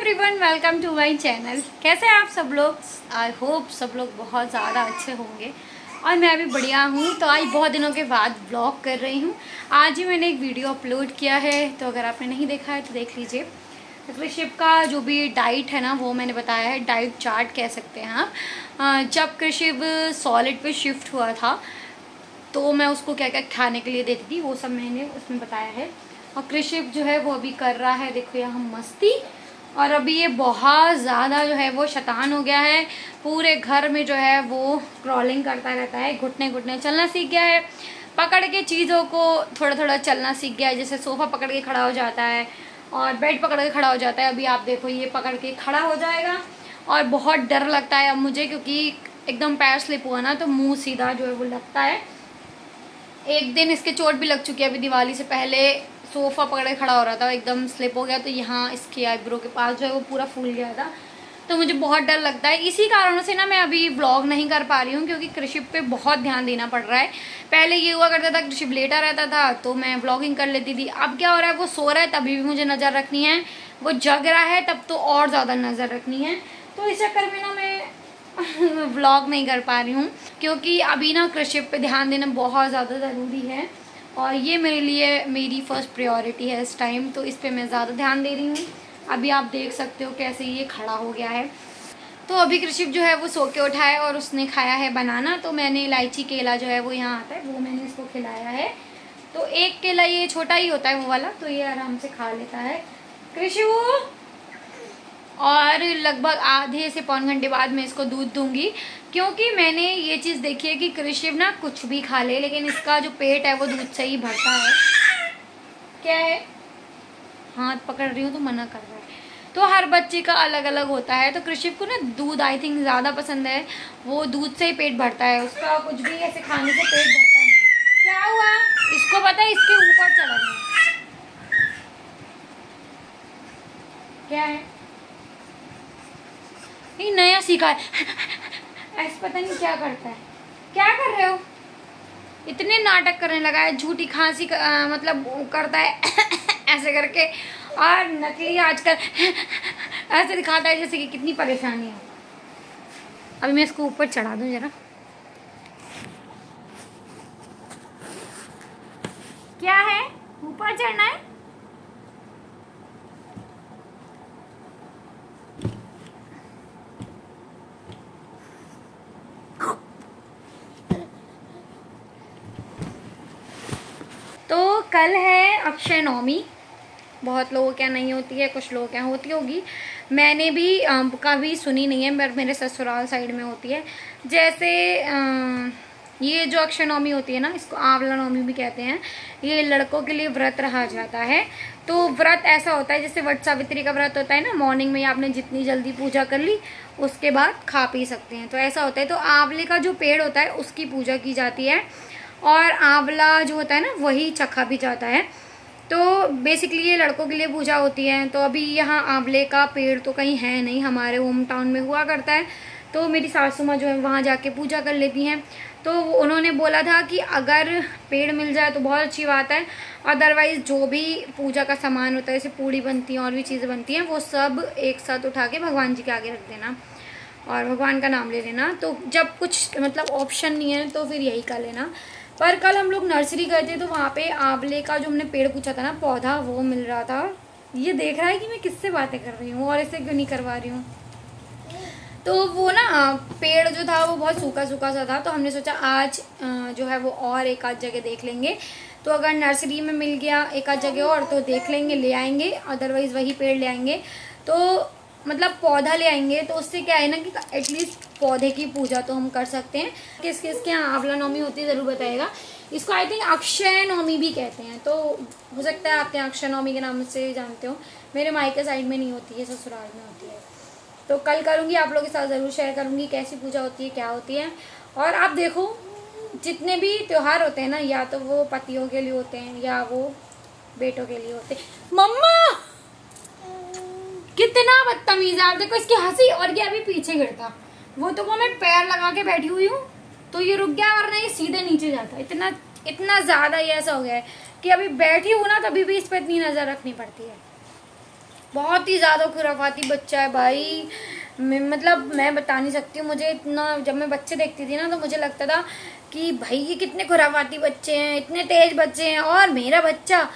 Everyone, welcome to my channel. कैसे हैं आप सब लोग? आई होप सब लोग बहुत ज़्यादा अच्छे होंगे और मैं भी बढ़िया हूँ। तो आज बहुत दिनों के बाद ब्लॉग कर रही हूँ। आज ही मैंने एक वीडियो अपलोड किया है, तो अगर आपने नहीं देखा है तो देख लीजिए। कृषिप का जो भी डाइट है ना, वो मैंने बताया है, डाइट चार्ट कह सकते हैं आप। जब कृषिप सॉलिड पे शिफ्ट हुआ था तो मैं उसको क्या क्या खाने के लिए देती थी, वो सब मैंने उसमें बताया है। और कृषिप जो है वो अभी कर रहा है, देखो यहाँ मस्ती। और अभी ये बहुत ज़्यादा जो है वो शैतान हो गया है। पूरे घर में जो है वो क्रॉलिंग करता रहता है, घुटने घुटने चलना सीख गया है, पकड़ के चीज़ों को थोड़ा थोड़ा चलना सीख गया है। जैसे सोफ़ा पकड़ के खड़ा हो जाता है और बेड पकड़ के खड़ा हो जाता है। अभी आप देखो ये पकड़ के खड़ा हो जाएगा और बहुत डर लगता है अब मुझे, क्योंकि एकदम पैर स्लिप हुआ ना तो मुँह सीधा जो है वो लगता है। एक दिन इसके चोट भी लग चुकी है, अभी दिवाली से पहले सोफ़ा पकड़ के खड़ा हो रहा था, एकदम स्लिप हो गया, तो यहाँ इसके आईब्रो के पास जो है वो पूरा फूल गया था। तो मुझे बहुत डर लगता है, इसी कारणों से ना मैं अभी व्लॉग नहीं कर पा रही हूँ, क्योंकि कृषिप पे बहुत ध्यान देना पड़ रहा है। पहले ये हुआ करता था, कृषिप लेटा रहता था तो मैं व्लॉगिंग कर लेती थी। अब क्या हो रहा है, वो सो रहा है तभी भी मुझे नज़र रखनी है, वो जग रहा है तब तो और ज़्यादा नज़र रखनी है। तो इस चक्कर में ना मैं व्लॉग नहीं कर पा रही हूँ, क्योंकि अभी ना कृषिप पे ध्यान देना बहुत ज़्यादा ज़रूरी है और ये मेरे लिए मेरी फर्स्ट प्रायोरिटी है इस टाइम। तो इस पे मैं ज़्यादा ध्यान दे रही हूँ। अभी आप देख सकते हो कैसे ये खड़ा हो गया है। तो अभी कृषिप जो है वो सो के उठा है और उसने खाया है बनाना। तो मैंने इलायची केला जो है वो यहाँ आता है, वो मैंने इसको खिलाया है। तो एक केला ये छोटा ही होता है वो वाला, तो ये आराम से खा लेता है कृषिप। और लगभग आधे से पौन घंटे बाद मैं इसको दूध दूंगी, क्योंकि मैंने ये चीज़ देखी है कि कृषिप ना कुछ भी खा ले, लेकिन इसका जो पेट है वो दूध से ही भरता है। क्या है, हाथ पकड़ रही हूँ तो मना कर रहा है। तो हर बच्चे का अलग अलग होता है। तो कृषिप को ना दूध आई थिंक ज़्यादा पसंद है, वो दूध से ही पेट भरता है उसका, कुछ भी ऐसे खाने से पेट भरता नहीं। क्या हुआ, इसको पता है इसके ऊपर चढ़ना है। क्या है, ये नया सीखा है ऐसे, पता नहीं क्या करता है। क्या कर रहे हो, इतने नाटक करने लगा है, झूठी खांसी मतलब करता है ऐसे करके, और नकली आजकल ऐसे दिखाता है जैसे कि कितनी परेशानी है। अभी मैं इसको ऊपर चढ़ा दूं जरा। क्या है, ऊपर चढ़ना है? तो कल है अक्षय नवमी। बहुत लोगों क्या नहीं होती है, कुछ लोगों क्या होती होगी, मैंने भी कभी सुनी नहीं है, पर मेरे ससुराल साइड में होती है। जैसे ये जो अक्षय नवमी होती है ना, इसको आंवला नवमी भी कहते हैं। ये लड़कों के लिए व्रत रहा जाता है। तो व्रत ऐसा होता है जैसे वट सावित्री का व्रत होता है ना, मॉर्निंग में आपने जितनी जल्दी पूजा कर ली उसके बाद खा पी सकते हैं, तो ऐसा होता है। तो आंवले का जो पेड़ होता है उसकी पूजा की जाती है, और आंवला जो होता है ना वही चखा भी जाता है। तो बेसिकली ये लड़कों के लिए पूजा होती है। तो अभी यहाँ आंवले का पेड़ तो कहीं है नहीं, हमारे होम टाउन में हुआ करता है, तो मेरी सासू माँ जो है वहाँ जाके पूजा कर लेती हैं। तो उन्होंने बोला था कि अगर पेड़ मिल जाए तो बहुत अच्छी बात है, अदरवाइज़ जो भी पूजा का सामान होता है, जैसे पूड़ी बनती हैं और भी चीज़ें बनती हैं, वो सब एक साथ उठा के भगवान जी के आगे रख देना और भगवान का नाम ले लेना। तो जब कुछ मतलब ऑप्शन नहीं है तो फिर यही कर लेना। पर कल हम लोग नर्सरी गए थे, तो वहाँ पे आंवले का जो हमने पेड़ पूछा था ना, पौधा, वो मिल रहा था। ये देख रहा है कि मैं किससे बातें कर रही हूँ और इसे क्यों नहीं करवा रही हूँ। तो वो ना पेड़ जो था वो बहुत सूखा सूखा सा था, तो हमने सोचा आज जो है वो और एक आध जगह देख लेंगे। तो अगर नर्सरी में मिल गया एक आध जगह और तो देख लेंगे, ले आएंगे, अदरवाइज़ वही पेड़ ले आएंगे। तो मतलब पौधा ले आएंगे, तो उससे क्या है ना कि एटलीस्ट पौधे की पूजा तो हम कर सकते हैं। किस किस के यहाँ आंवला नवमी होती है ज़रूर बताएगा। इसको आई थिंक अक्षय नवमी भी कहते हैं, तो हो सकता है आपके यहाँ अक्षय नवमी के नाम से जानते हो। मेरे मायके साइड में नहीं होती है, ससुराल में होती है। तो कल करूँगी, आप लोगों के साथ ज़रूर शेयर करूँगी कैसी पूजा होती है, क्या होती है। और आप देखो जितने भी त्यौहार होते हैं ना, या तो वो पतियों के लिए होते हैं या वो बेटों के लिए होते हैं। मम्मा कितना बदतमीज है, आप देखो इसकी हंसी, और ये अभी पीछे गिरता। वो तो मैं पैर लगा के बैठी हुई हूँ तो ये रुक गया, वरना ये सीधे नीचे जाता। इतना इतना ज़्यादा ये ऐसा हो गया है कि अभी बैठी हूँ ना तभी भी इस पर इतनी नज़र रखनी पड़ती है। बहुत ही ज़्यादा खुराफाती बच्चा है भाई। मतलब मैं बता नहीं सकती हूँ। मुझे इतना, जब मैं बच्चे देखती थी ना तो मुझे लगता था कि भाई ये कितने खुराफाती बच्चे हैं, इतने तेज बच्चे हैं। और मेरा बच्चा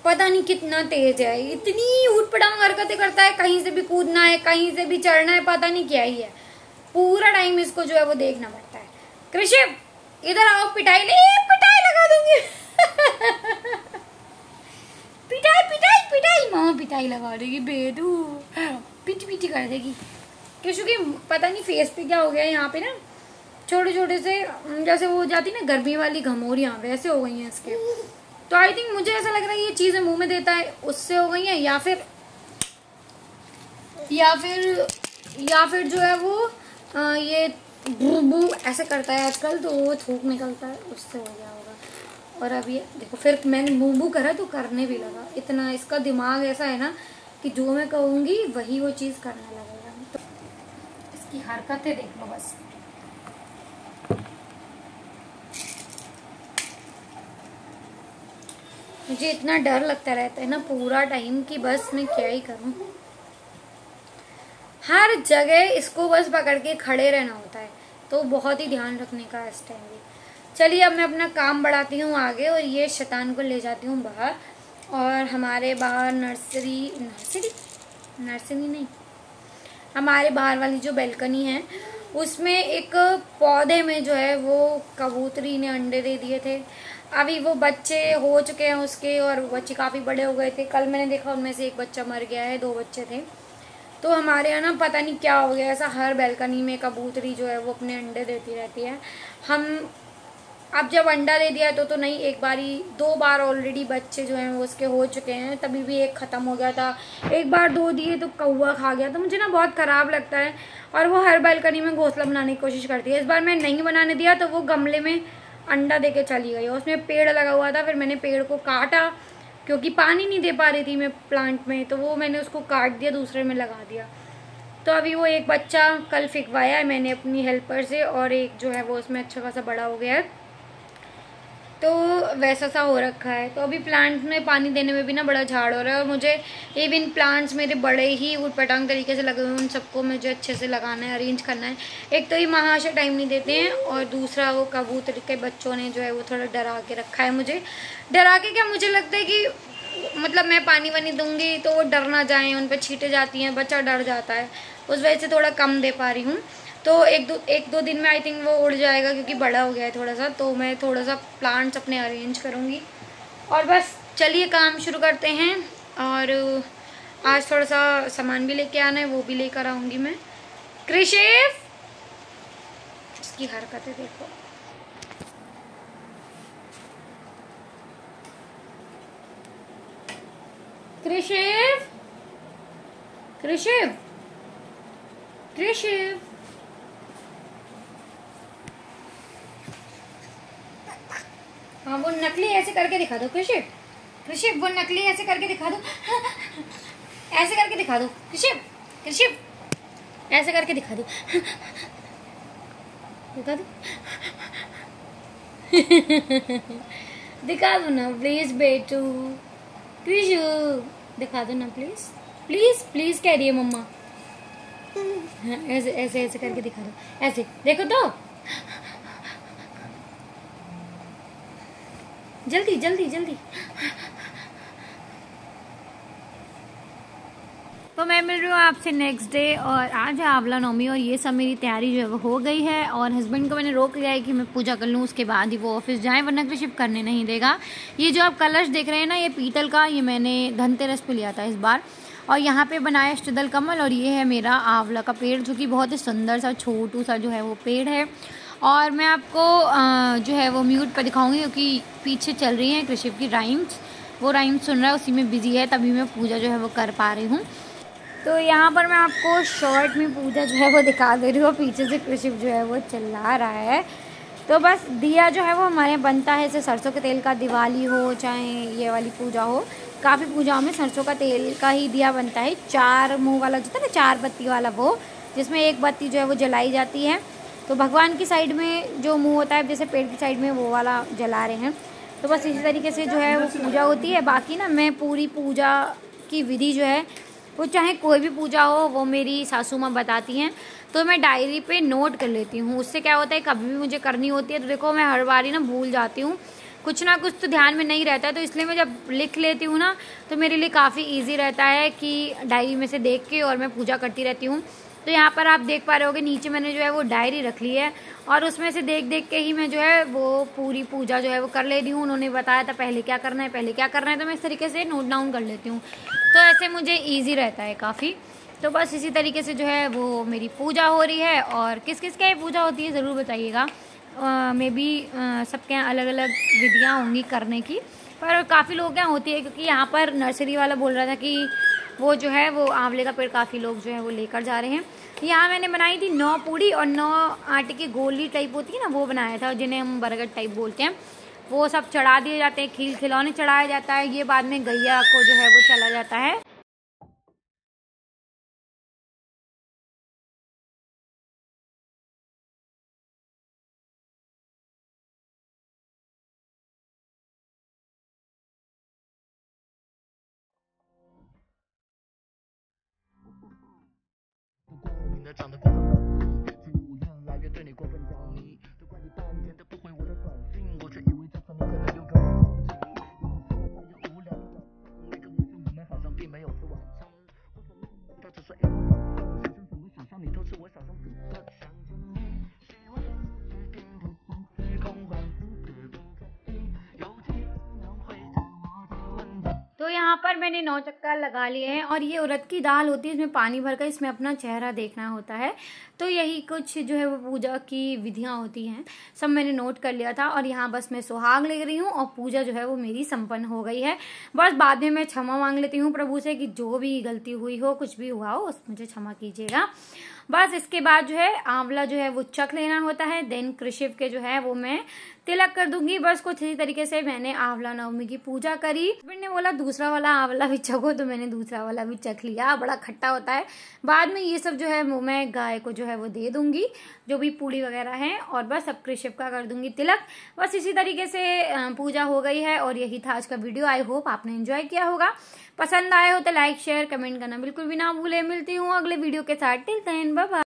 पता नहीं कितना तेज है, इतनी ऊटपटांग हरकतें करता है, कहीं से भी कूदना है, कहीं से भी चढ़ना है, पता नहीं क्या ही है। पूरा टाइम इसको जो है वो देखना पड़ता है। कृषिप इधर आओ, पिटाई लगा दूंगी। पिटाई पिटाई पिटाई, मामा पिटाई लगा देगी, बेदू पिटी पिटी कर देगी। क्योंकि पता नहीं फेस पे क्या हो गया, यहाँ पे ना छोटे छोटे से जैसे वो हो जाती ना गर्मी वाली घमोरियाँ, वैसे हो गई हैं इसके। तो आई थिंक मुझे ऐसा लग रहा है ये चीज़ें मुंह में देता है उससे हो गई हैं, या फिर जो है वो ये बू ऐसे करता है आजकल, तो वो थूक निकलता है, उससे हो गया होगा। और अब ये देखो, फिर मैंने बू करा तो करने भी लगा। इतना इसका दिमाग ऐसा है ना कि जो मैं कहूँगी वही वो चीज़ करने लगेगा। तो इसकी हरकतें देख लो बस। मुझे इतना डर लगता रहता है ना पूरा टाइम कि बस मैं क्या ही करूं। हर जगह इसको बस पकड़ के खड़े रहना होता है, तो बहुत ही ध्यान रखने का इस टाइम भी। चलिए अब मैं अपना काम बढ़ाती हूँ आगे और ये शैतान को ले जाती हूँ बाहर। और हमारे बाहर नर्सरी नहीं, हमारे बाहर वाली जो बैल्कनी है उसमें एक पौधे में जो है वो कबूतरी ने अंडे दे दिए थे। अभी वो बच्चे हो चुके हैं उसके, और बच्चे काफ़ी बड़े हो गए थे। कल मैंने देखा उनमें से एक बच्चा मर गया है, 2 बच्चे थे। तो हमारे यहाँ ना पता नहीं क्या हो गया, ऐसा हर बैल्कनी में कबूतरी जो है वो अपने अंडे देती रहती है। हम अब जब अंडा दे दिया तो नहीं, एक बारी 2 बार ऑलरेडी बच्चे जो हैं वो उसके हो चुके हैं। तभी भी एक ख़त्म हो गया था, एक बार 2 दिए तो कौवा खा गया। तो मुझे ना बहुत ख़राब लगता है। और वो हर बालकनी में घोंसला बनाने की कोशिश करती है। इस बार मैं नहीं बनाने दिया तो वो गमले में अंडा दे के चली गई। उसमें पेड़ लगा हुआ था, फिर मैंने पेड़ को काटा क्योंकि पानी नहीं दे पा रही थी मैं प्लांट में, तो वो मैंने उसको काट दिया, दूसरे में लगा दिया। तो अभी वो एक बच्चा कल फेंकवाया है मैंने अपनी हेल्पर से, और एक जो है वो उसमें अच्छा खासा बड़ा हो गया है, तो वैसा सा हो रखा है। तो अभी प्लांट में पानी देने में भी ना बड़ा झाड़ हो रहा है। और मुझे इवन प्लांट्स मेरे बड़े ही उटपटांग तरीके से लगे हुए हैं, उन सबको मुझे अच्छे से लगाना है, अरेंज करना है। एक तो ये महाशय टाइम नहीं देते हैं, और दूसरा वो कबूतर के बच्चों ने जो है वो थोड़ा डरा के रखा है मुझे। डरा के क्या, मुझे लगता है कि मतलब मैं पानी वानी दूंगी तो वो डर ना जाएँ, उन पर छींटे जाती हैं, बच्चा डर जाता है, उस वजह से थोड़ा कम दे पा रही हूँ। तो एक दो दिन में आई थिंक वो उड़ जाएगा, क्योंकि बड़ा हो गया है थोड़ा सा। तो मैं थोड़ा सा प्लांट्स अपने अरेंज करूँगी। और बस चलिए काम शुरू करते हैं। और आज थोड़ा सा सामान भी लेके आना है, वो भी लेकर आऊँगी मैं। कृषिप, इसकी हरकतें देखो। कृषिप, कृषिप, कृषिप, हाँ वो नकली ऐसे करके दिखा दो कृषिप। कृषिप वो नकली ऐसे करके दिखा दो, ऐसे करके दिखा दो कृषिप। कृषिप ऐसे करके दिखा दो, दिखा दो। दिखा दो ना प्लीज बेटू, कृषु दिखा दो ना प्लीज, प्लीज प्लीज कह रही है मम्मा। ऐसे ऐसे ऐसे करके दिखा दो, ऐसे देखो तो, जल्दी जल्दी जल्दी। तो मैं मिल रही हूँ आपसे नेक्स्ट डे, और आज है आंवला नवमी, और ये सब मेरी तैयारी जो है वो हो गई है। और हस्बैंड को मैंने रोक लिया है कि मैं पूजा कर लूँ, उसके बाद ही वो ऑफिस जाएं, वरना कृषिप करने नहीं देगा। ये जो आप कलश देख रहे हैं ना, ये पीतल का, ये मैंने धनतेरस पे लिया था इस बार। और यहाँ पे बनाया अष्टदल कमल, और ये है मेरा आंवला का पेड़, जो कि बहुत ही सुंदर सा छोटू सा जो है वो पेड़ है। और मैं आपको जो है वो म्यूट पर दिखाऊंगी, क्योंकि पीछे चल रही हैं कृषिप की राइम्स, वो राइम्स सुन रहा है, उसी में बिजी है, तभी मैं पूजा जो है वो कर पा रही हूँ। तो यहाँ पर मैं आपको शॉर्ट में पूजा जो है वो दिखा दे रही हूँ, पीछे से कृषिप जो है वो चिल्ला रहा है। तो बस दिया जो है वो हमारे यहाँ बनता है, जैसे सरसों के तेल का, दिवाली हो चाहे ये वाली पूजा हो, काफ़ी पूजाओं में सरसों का तेल का ही दिया बनता है। 4 मुँह वाला जो था ना, 4 बत्ती वाला, वो जिसमें एक बत्ती जो है वो जलाई जाती है। तो भगवान की साइड में जो मुँह होता है, जैसे पेट की साइड में, वो वाला जला रहे हैं। तो बस इसी तरीके से जो है वो पूजा होती है। बाकी ना मैं पूरी पूजा की विधि जो है वो चाहे कोई भी पूजा हो वो मेरी सासू माँ बताती हैं, तो मैं डायरी पे नोट कर लेती हूँ। उससे क्या होता है कभी भी मुझे करनी होती है तो देखो मैं हर बारी ना भूल जाती हूँ, कुछ ना कुछ तो ध्यान में नहीं रहता है। तो इसलिए मैं जब लिख लेती हूँ ना तो मेरे लिए काफ़ी ईजी रहता है कि डायरी में से देख के और मैं पूजा करती रहती हूँ। तो यहाँ पर आप देख पा रहे होगे नीचे मैंने जो है वो डायरी रख ली है और उसमें से देख देख के ही मैं जो है वो पूरी पूजा जो है वो कर लेती हूँ। उन्होंने बताया था पहले क्या करना है पहले क्या करना है, तो मैं इस तरीके से नोट डाउन कर लेती हूँ, तो ऐसे मुझे ईजी रहता है काफ़ी। तो बस इसी तरीके से जो है वो मेरी पूजा हो रही है। और किस किस की पूजा होती है ज़रूर बताइएगा, मे बी सबके यहाँ अलग अलग विधियाँ होंगी करने की, पर काफ़ी लोग यहाँ होती है क्योंकि यहाँ पर नर्सरी वाला बोल रहा था कि वो जो है वो आंवले का पेड़ काफ़ी लोग जो है वो लेकर जा रहे हैं। यहाँ मैंने बनाई थी 9 पूड़ी और 9 आटे की गोली टाइप होती है ना वो बनाया था, जिन्हें हम बरगद टाइप बोलते हैं। वो सब चढ़ा दिए जाते हैं, खील खिलौने चढ़ाया जाता है, ये बाद में गैया को जो है वो चला जाता है। तो यहाँ पर मैंने 9 चक्कर लगा लिए हैं और ये उड़द की दाल होती है, इसमें पानी भरकर इसमें अपना चेहरा देखना होता है। तो यही कुछ जो है वो पूजा की विधियाँ होती हैं, सब मैंने नोट कर लिया था। और यहाँ बस मैं सुहाग ले रही हूँ और पूजा जो है वो मेरी संपन्न हो गई है। बस बाद में मैं क्षमा मांग लेती हूँ प्रभु से कि जो भी गलती हुई हो कुछ भी हुआ हो उस मुझे क्षमा कीजिएगा। बस इसके बाद जो है आंवला जो है वो चख लेना होता है, देन कृषिव के जो है वो मैं तिलक कर दूंगी। बस कुछ इसी तरीके से मैंने आंवला नवमी की पूजा करी। हस्बैंड ने बोला दूसरा वाला आंवला भी चखो, तो मैंने दूसरा वाला भी चख लिया, बड़ा खट्टा होता है। बाद में ये सब जो है वो मैं गाय को जो है वो दे दूंगी, जो भी पूड़ी वगैरह है, और बस अब कृषिव का कर दूंगी तिलक। बस इसी तरीके से पूजा हो गई है और यही था आज का वीडियो। आई होप आपने एंजॉय किया होगा। पसंद आए हो तो लाइक शेयर कमेंट करना बिल्कुल भी ना भूले। मिलती हूँ अगले वीडियो के साथ, टिल देन बाय बाय।